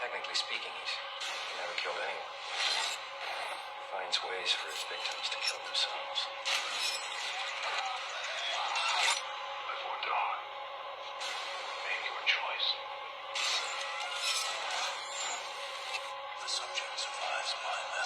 Technically speaking, he never killed anyone. He finds ways for his victims to kill themselves. Before dawn, make your choice. The subject survives my